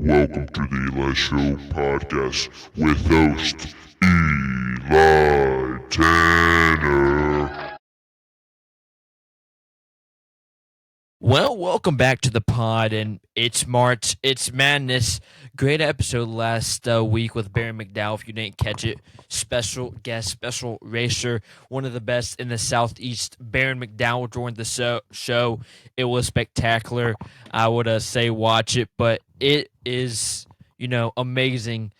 Welcome to the Eli Show podcast with host Eli Tanner. Well, welcome back to the pod, and it's March. It's madness. Great episode last week with Barry McDowell. If you didn't catch it, special guest, special racer, one of the best in the Southeast. Baron McDowell joined the show. It was spectacular. I would say watch it, but it is amazing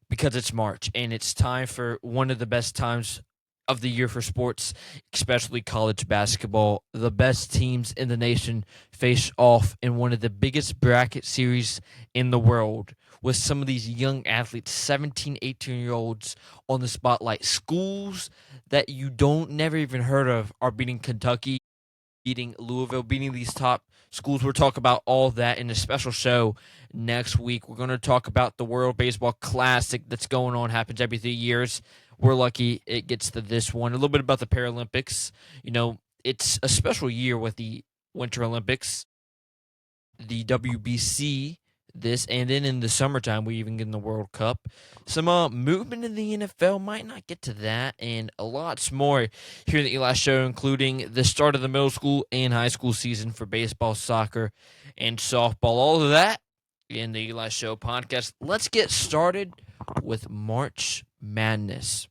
because it's March and it's time for one of the best times of the year for sports, especially college basketball. The best teams in the nation face off in one of the biggest bracket series in the world with some of these young athletes, 17, 18-year-olds on the spotlight. Schools that you don't never even heard of are beating Kentucky, beating Louisville, beating these top schools. We'll talk about all that in a special show next week. We're going to talk about the World Baseball Classic that's going on, happens every 3 years. We're lucky it gets to this one. A little bit about the Paralympics. It's a special year with the Winter Olympics, the WBC, this, and then in the summertime, we even get in the World Cup. Some movement in the NFL, might not get to that, and a lots more here in the Eli Show, including the start of the middle school and high school season for baseball, soccer, and softball. All of that in the Eli Show podcast. Let's get started with March Madness.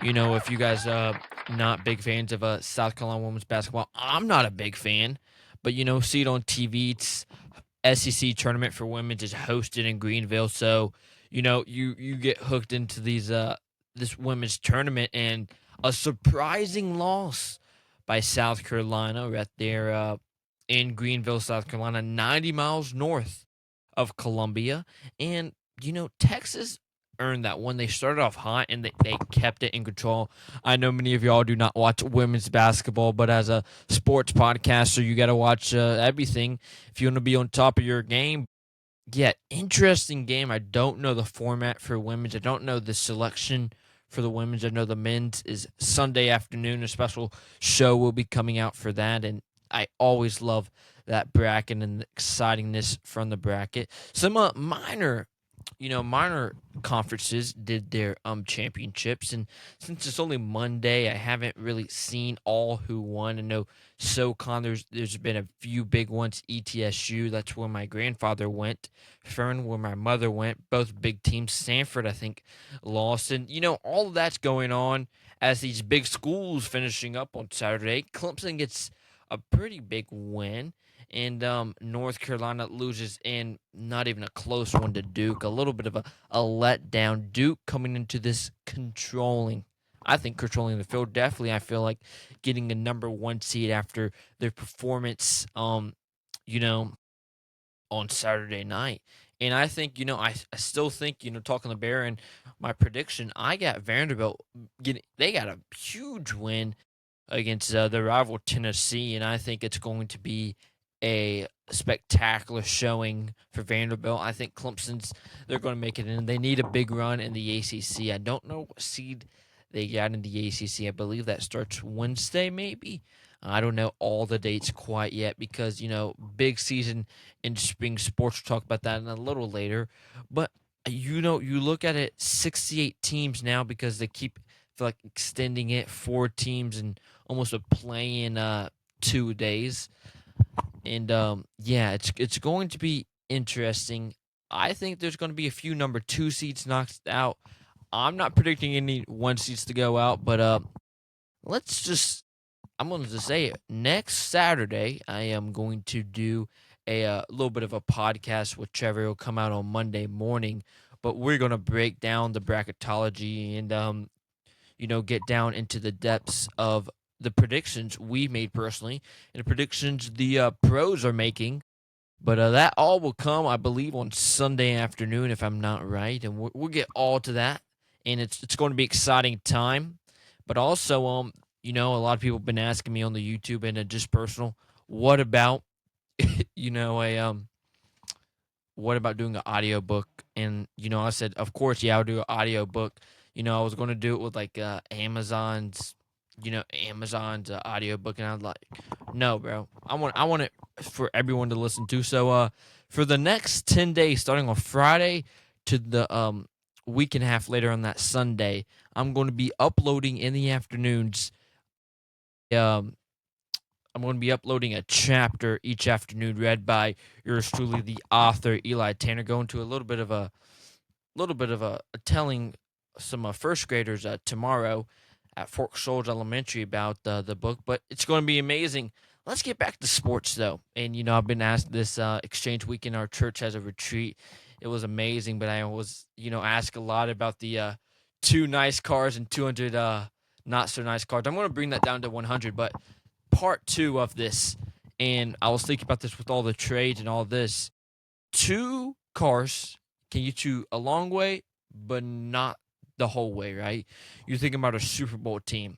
If you guys not big fans of South Carolina women's basketball, I'm not a big fan, but see it on TV. It's SEC tournament for women's is hosted in Greenville, so you get hooked into this women's tournament, and a surprising loss by South Carolina right there in Greenville, South Carolina, 90 miles north of Columbia. And Texas earned that one. They started off hot and they kept it in control. I know many of y'all do not watch women's basketball, but as a sports podcaster, you got to watch everything if you want to be on top of your game. Yeah, interesting game. I don't know the format for women's. I don't know the selection for the women's. I know the men's is Sunday afternoon. A special show will be coming out for that, and I always love that bracket and the excitingness from the bracket. Some minor conferences did their championships, and since it's only Monday, I haven't really seen all who won. I know SoCon, there's been a few big ones. ETSU, that's where my grandfather went. Fern, where my mother went. Both big teams. Sanford, I think, lost, and all of that's going on as these big schools finishing up on Saturday. Clemson gets a pretty big win, and North Carolina loses in not even a close one to Duke. A little bit of a letdown. Duke coming into this controlling the field. Definitely, I feel like getting a number one seed after their performance, on Saturday night. And I think, I still think, talking to Bear and my prediction, I got Vanderbilt they got a huge win against the rival Tennessee, and I think it's going to be a spectacular showing for Vanderbilt. I think they're going to make it in. They need a big run in the ACC. I don't know what seed they got in the ACC. I believe that starts Wednesday, maybe. I don't know all the dates quite yet because, big season in spring sports. We'll talk about that in a little later. But, you look at it, 68 teams now because they keep like extending it, 4 teams and almost a play in 2 days. And yeah, it's going to be interesting. I think there's going to be a few number 2 seeds knocked out. I'm not predicting any 1 seeds to go out, but I'm going to say it. Next Saturday, I am going to do a little bit of a podcast with Trevor. It'll come out on Monday morning, but we're going to break down the bracketology and get down into the depths of the predictions we made personally and the predictions the pros are making. But that all will come, I believe, on Sunday afternoon, if I'm not right, and we'll get all to that. And it's going to be exciting time. But also, a lot of people have been asking me on the YouTube and just personal, what about, a what about doing an audiobook? And I said, of course, yeah, I'll do an audiobook. I was going to do it with like Amazon's Amazon's audiobook, and I'm like, no, bro, I want it for everyone to listen to. So for the next 10 days, starting on Friday to the week and a half later on that Sunday, I'm going to be uploading in the afternoons. Um, I'm going to be uploading a chapter each afternoon, read by yours truly, the author Eli Tanner, going to a little bit of a telling some first graders tomorrow at Fork Shoals Elementary about the book, but it's going to be amazing. Let's get back to sports though, and I've been asked this exchange weekend. Our church has a retreat. It was amazing, but I was asked a lot about the two nice cars and 200 not so nice cars. I'm going to bring that down to 100, but part two of this, and I was thinking about this with all the trades and all this. Two cars can get you a long way, but not the whole way, right? You're thinking about a Super Bowl team,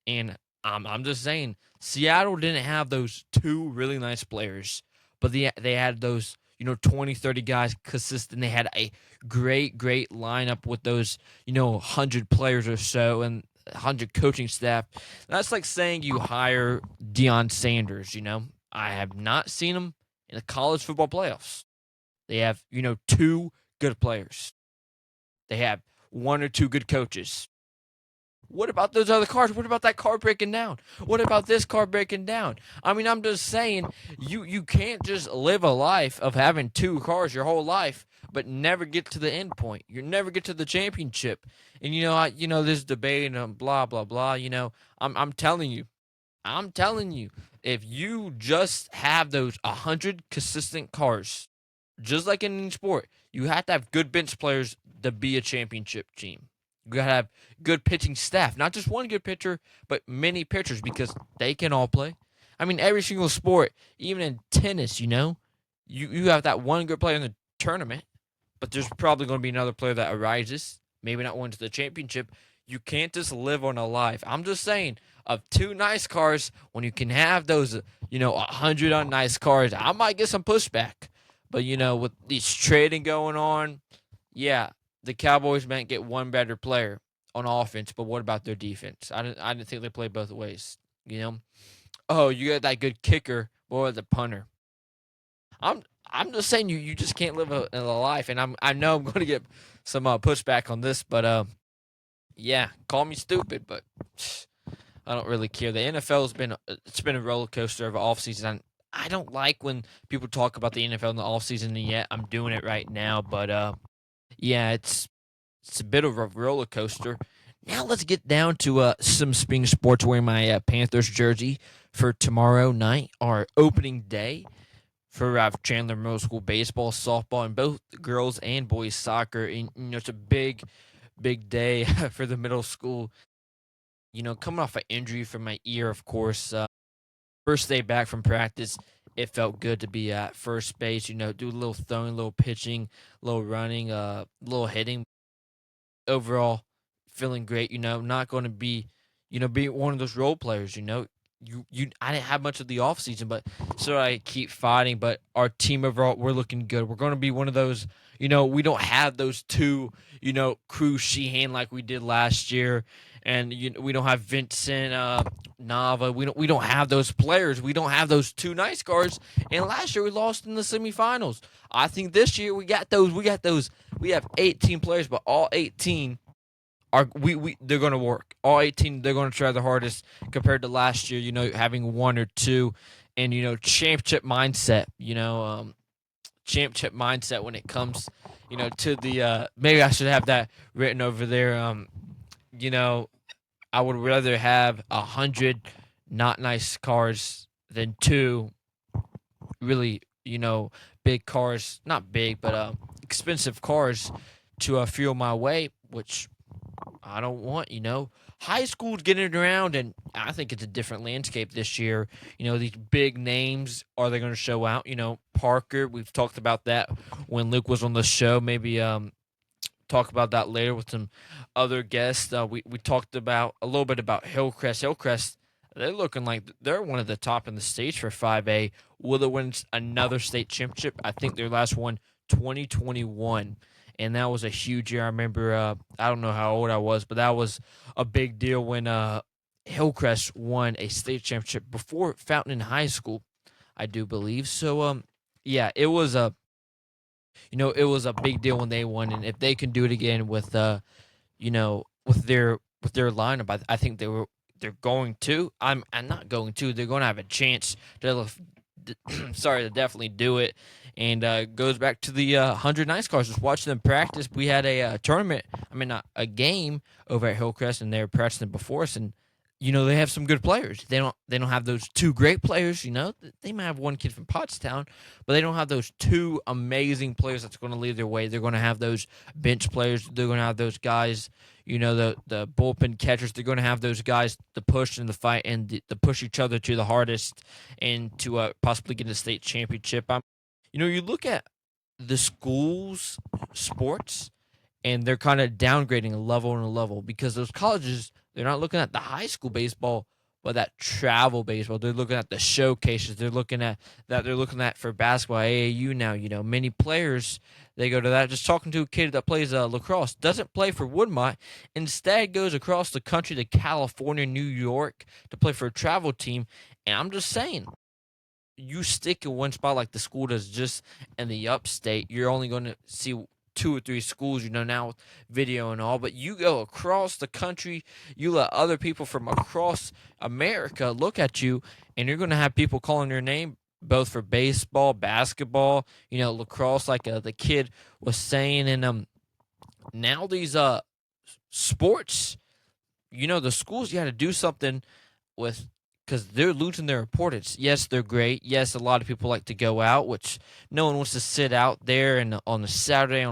and I'm just saying, Seattle didn't have those two really nice players, but they had those 20, 30 guys consistent. They had a great lineup with those 100 players or so and 100 coaching staff. That's like saying you hire Deion Sanders. I have not seen him in the college football playoffs. They have, two good players. They have one or two good coaches. What about those other cars? What about that car breaking down? What about this car breaking down? I mean, I'm just saying, you can't just live a life of having two cars your whole life, but never get to the end point. You never get to the championship. And this debate and blah blah blah. I'm telling you, if you just have those 100 consistent cars, just like in any sport, you have to have good bench players to be a championship team. You gotta have good pitching staff, not just one good pitcher, but many pitchers because they can all play. I mean, every single sport, even in tennis, you have that one good player in the tournament, but there's probably going to be another player that arises, maybe not one to the championship. You can't just live on a life. I'm just saying, of two nice cars, when you can have those, 100 unnice cars, I might get some pushback. But with these trading going on, yeah, the Cowboys might get one better player on offense, but what about their defense? I didn't think they played both ways. Oh, you got that good kicker, boy, the punter. I'm I'm just saying you just can't live a life, and I know I'm going to get some pushback on this, but yeah, call me stupid, but I don't really care. The NFL's been a roller coaster of off season. I don't like when people talk about the NFL in the off season, and yet I'm doing it right now. But yeah, it's a bit of a roller coaster. Now let's get down to some spring sports. Wearing my Panthers jersey for tomorrow night, our opening day for Chandler Middle School baseball, softball, and both girls and boys soccer. And it's a big day for the middle school. Coming off an injury from my ear, of course. First day back from practice, it felt good to be at first base. Do a little throwing, a little pitching, a little running, a little hitting. Overall, feeling great. Not going to be, be one of those role players. I didn't have much of the off season, but so I keep fighting. But our team overall, we're looking good. We're going to be one of those. We don't have those two. Cruz Sheehan like we did last year, and we don't have Vincent Nava. We don't have those players. We don't have those two nice guards. And last year we lost in the semifinals. I think this year we got those. We got those. We have 18 players, but all 18 are they're going to work. All 18 they're going to try the hardest compared to last year. Having one or two, and championship mindset. Championship mindset when it comes, to the maybe I should have that written over there. I would rather have 100 not nice cars than two really, big cars, not big, but expensive cars to fuel my way, which I don't want. High school's getting around, and I think it's a different landscape this year. These big names, are they going to show out? Parker, we've talked about that when Luke was on the show. Maybe talk about that later with some other guests. We talked about a little bit about Hillcrest. Hillcrest, they're looking like they're one of the top in the states for 5A. Will they win another state championship? I think their last one, 2021. And that was a huge year. I remember, I don't know how old I was, but that was a big deal when Hillcrest won a state championship before Fountain High School, I do believe. So yeah, it was a big deal when they won, and if they can do it again with with their lineup, I think they're going to. I'm not going to. They're going to have a chance to to definitely do it. And goes back to the 100 Nice Cars. Just watching them practice. We had a tournament. I mean, not a game over at Hillcrest, and they were practicing before us. And they have some good players. They don't have those two great players. They might have one kid from Pottstown, but they don't have those two amazing players that's going to lead their way. They're going to have those bench players. They're going to have those guys. The bullpen catchers. They're going to have those guys to push in the fight and to push each other to the hardest and to possibly get a state championship. You look at the schools sports, and they're kind of downgrading a level because those colleges, they're not looking at the high school baseball, but that travel baseball. They're looking at the showcases. They're looking at for basketball AAU now. Many players, they go to that. Just talking to a kid that plays lacrosse, doesn't play for Woodmont, instead goes across the country to California, New York to play for a travel team. And I'm just saying, you stick in one spot like the school does just in the upstate, you're only going to see two or three schools, now with video and all, but you go across the country, you let other people from across America look at you, and you're going to have people calling your name both for baseball, basketball, lacrosse, like the kid was saying. And now these sports, the schools, you had to do something with, because they're losing their importance. Yes, they're great. Yes, a lot of people like to go out, which no one wants to sit out there and on a Saturday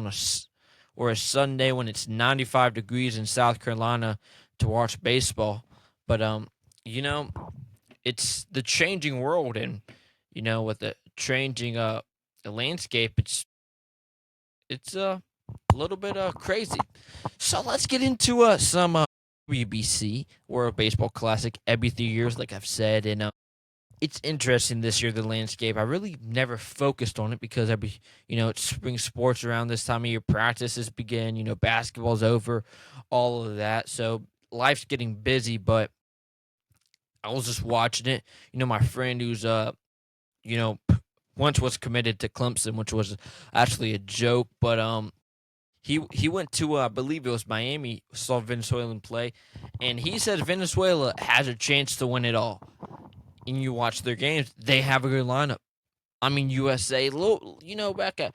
or a Sunday when it's 95 degrees in South Carolina to watch baseball. But it's the changing world, and with the changing the landscape, it's a little bit crazy. So let's get into some WBC, World Baseball Classic, every 3 years, like I've said. And it's interesting this year, the landscape. I really never focused on it because it's spring sports around this time of year. Practices begin, basketball's over, all of that. So life's getting busy, but I was just watching it. My friend who's, once was committed to Clemson, which was actually a joke, but he went to I believe it was Miami, saw Venezuelan play, and he said Venezuela has a chance to win it all. And you watch their games, they have a good lineup. I mean, USA, back at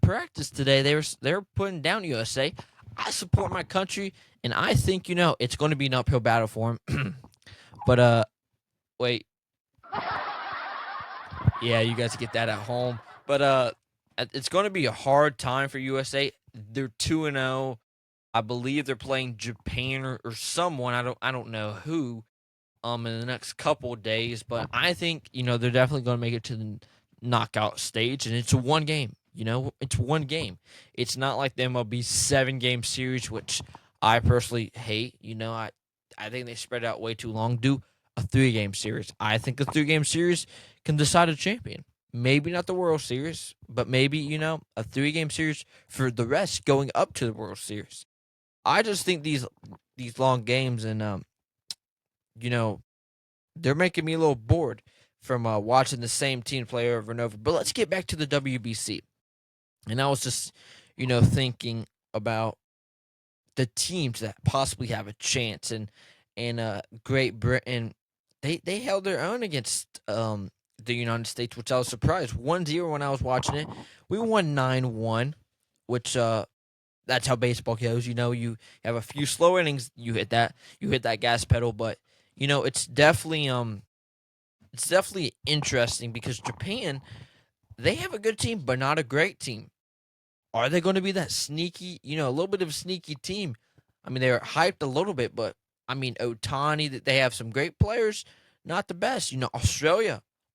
practice today, they were putting down USA. I support my country, and I think it's going to be an uphill battle for him. But wait, yeah, you guys get that at home. But it's going to be a hard time for USA. They're 2-0. I believe they're playing Japan or someone. I don't know who. In the next couple of days, but I think they're definitely going to make it to the knockout stage, and it's one game. It's one game. It's not like the MLB 7-game series, which I personally hate. I think they spread out way too long. Do a 3-game series. I think a 3-game series can decide a champion. Maybe not the World Series, but maybe a 3-game series for the rest going up to the World Series. I just think these long games and they're making me a little bored from watching the same team play over and over. But let's get back to the WBC. And I was just, thinking about the teams that possibly have a chance. And Great Britain, they held their own against the United States, which I was surprised. 1-0 when I was watching it. We won 9-1, which that's how baseball goes. You have a few slow innings, you hit that gas pedal, but it's definitely interesting because Japan, they have a good team, but not a great team. Are they going to be that sneaky, a little bit of a sneaky team? I mean, they're hyped a little bit, but I mean, Otani, they have some great players, not the best.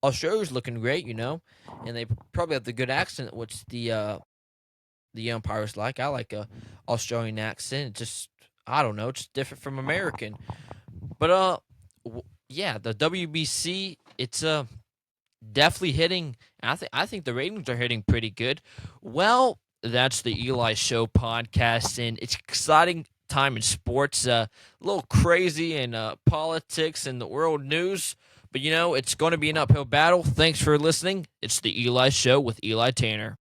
Australia's looking great, and they probably have the good accent, which the umpires like. I like a Australian accent. Just, I don't know, it's different from American. But yeah, the WBC, it's definitely hitting. I think the ratings are hitting pretty good. Well, that's the Eli Show podcast, and it's exciting time in sports. A little crazy in politics and the world news, but it's going to be an uphill battle. Thanks for listening. It's the Eli Show with Eli Tanner.